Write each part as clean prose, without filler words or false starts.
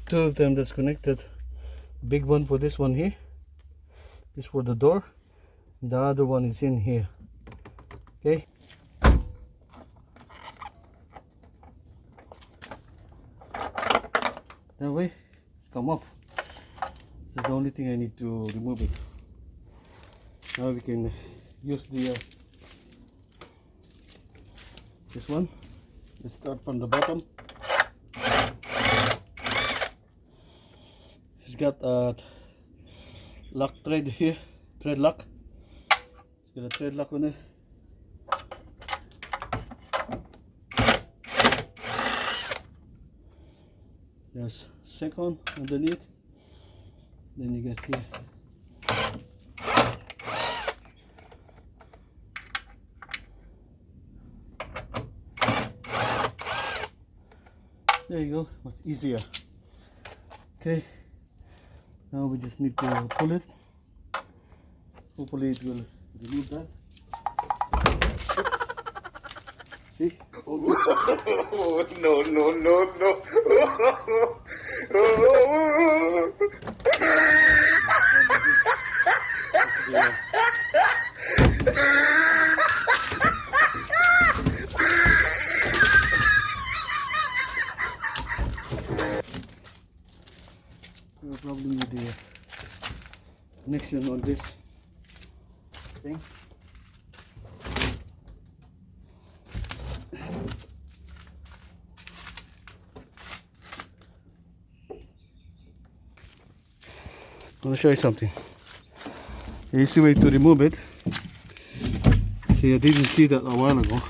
two of them that's connected. Big one for this one here, this for the door, and the other one is in here. Okay, that way it's come off. That's the only thing I need to remove it. Now we can use the this one. Let's start from the bottom. It's got a lock thread here, thread lock. It's got a thread lock on it. There's second underneath. Then you get here. There you go, much easier. Okay, now we just need to pull it. Hopefully it will remove that. See? Oh, no, no, no, no. No problem with the connection on this thing. I want to show you something. The easy way to remove it. See, I didn't see that a while ago.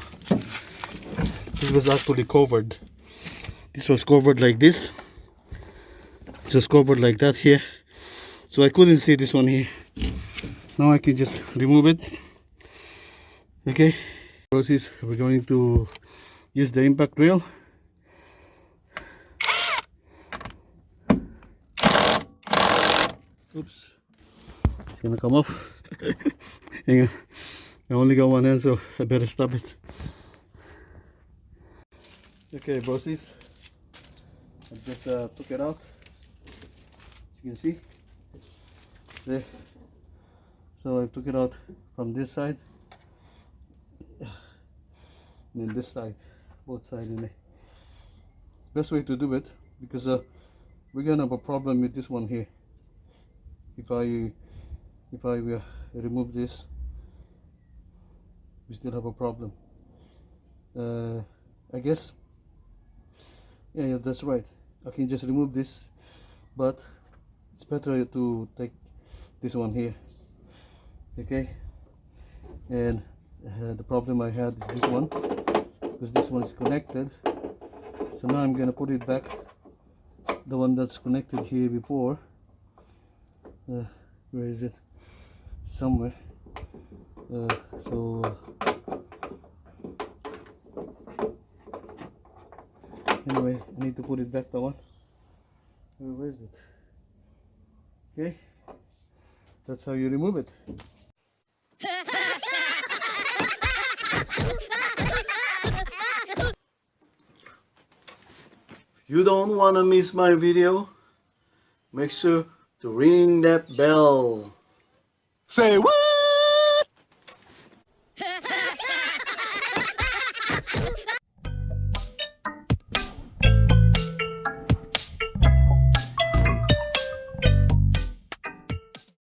This was actually covered. This was covered like this. This was covered like that here. So I couldn't see this one here. Now I can just remove it. Okay. Process. We're going to use the impact drill. Oops. It's gonna come off. Hang on. I only got one hand, so I better stop it. Okay, brossies. I just took it out. As you can see. There. So I took it out from this side. And then this side. Both sides in there. Best way to do it, because we're gonna have a problem with this one here. If I remove this, we still have a problem. I guess, yeah, that's right. I can just remove this, but it's better to take this one here. Okay, and the problem I had is this one, because this one is connected. So now I'm gonna put it back, the one that's connected here before. Where is it? Somewhere. Anyway, I need to put it back, the one. Where is it? Okay, that's how you remove it. If you don't want to miss my video, make sure to ring that bell. Say what?